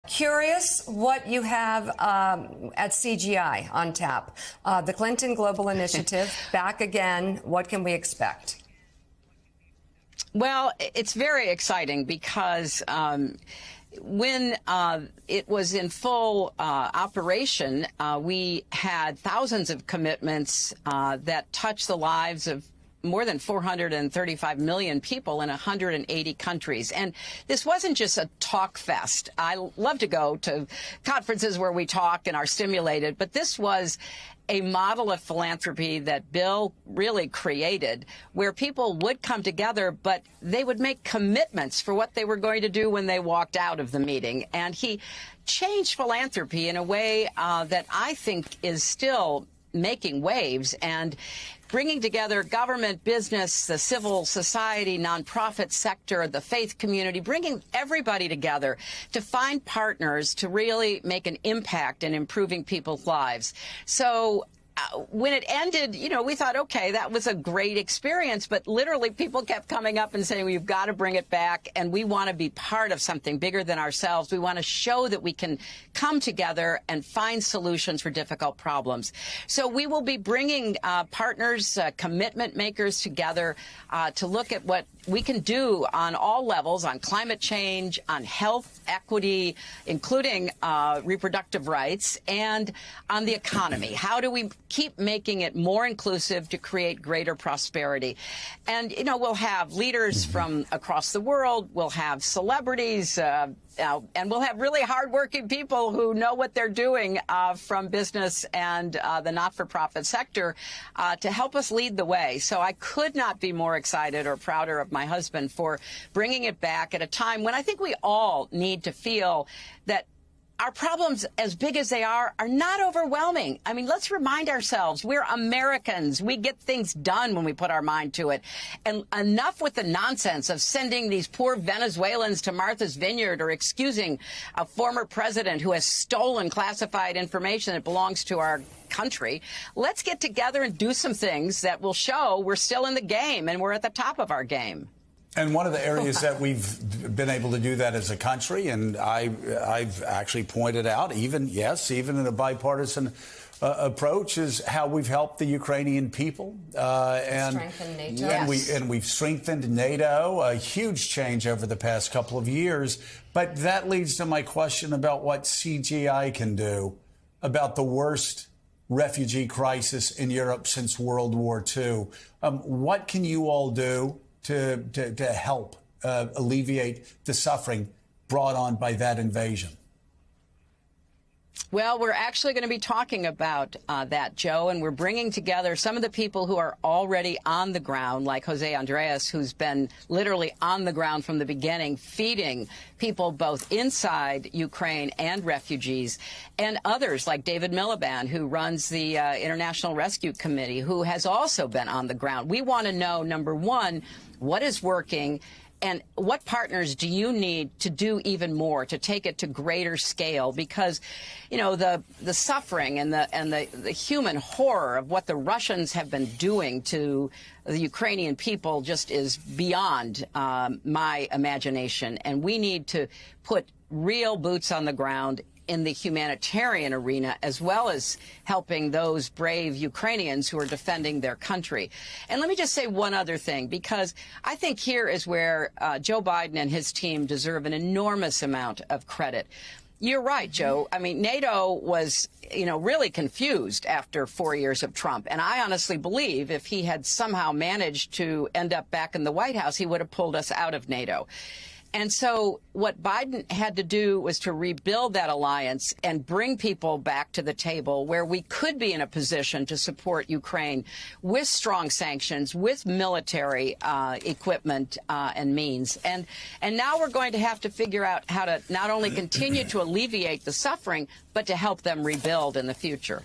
Curious what you have at CGI on tap. The Clinton Global Initiative, back again. What can we expect? Well, it's very exciting because when it was in full operation, we had thousands of commitments that touched the lives of more than 435 million people in 180 countries. And this wasn't just a talk fest. I love to go to conferences where we talk and are stimulated, but this was a model of philanthropy that Bill really created, where people would come together, but they would make commitments for what they were going to do when they walked out of the meeting. And he changed philanthropy in a way that I think is still making waves and bringing together government, business, the civil society, nonprofit sector, the faith community, bringing everybody together to find partners to really make an impact in improving people's lives. So when it ended, you know, we thought, OK, that was a great experience. But literally, people kept coming up and saying, well, you've got to bring it back. And we want to be part of something bigger than ourselves. We want to show that we can come together and find solutions for difficult problems. So we will be bringing partners, commitment makers together to look at what we can do on all levels, on climate change, on health equity, including reproductive rights, and on the economy. How do we keep making it more inclusive to create greater prosperity? And, you know, we'll have leaders from across the world. We'll have celebrities. And we'll have really hardworking people who know what they're doing from business and the not-for-profit sector to help us lead the way. So I could not be more excited or prouder of my husband for bringing it back at a time when I think we all need to feel that our problems, as big as they are not overwhelming. I mean, let's remind ourselves, we're Americans. We get things done when we put our mind to it. And enough with the nonsense of sending these poor Venezuelans to Martha's Vineyard or excusing a former president who has stolen classified information that belongs to our country. Let's get together and do some things that will show we're still in the game and we're at the top of our game. And one of the areas that we've been able to do that as a country, and I've actually pointed out, even in a bipartisan approach, is how we've helped the Ukrainian people. Strengthen NATO. And we've strengthened NATO, a huge change over the past couple of years. But that leads to my question about what CGI can do about the worst refugee crisis in Europe since World War II. What can you all do to help alleviate the suffering brought on by that invasion? Well, we're actually going to be talking about that, Joe, and we're bringing together some of the people who are already on the ground, like Jose Andres, who's been literally on the ground from the beginning, feeding people both inside Ukraine and refugees, and others like David Miliband, who runs the International Rescue Committee, who has also been on the ground. We want to know, number one, what is working, and what partners do you need to do even more, to take it to greater scale? Because, you know, the suffering and the human horror of what the Russians have been doing to the Ukrainian people just is beyond my imagination. And we need to put real boots on the ground in the humanitarian arena, as well as helping those brave Ukrainians who are defending their country. And let me just say one other thing, because I think here is where Joe Biden and his team deserve an enormous amount of credit. You're right, Joe. I mean, NATO was, you know, really confused after 4 years of Trump. And I honestly believe if he had somehow managed to end up back in the White House, he would have pulled us out of NATO. And so what Biden had to do was to rebuild that alliance and bring people back to the table where we could be in a position to support Ukraine with strong sanctions, with military equipment and means. And now we're going to have to figure out how to not only continue to alleviate the suffering, but to help them rebuild in the future.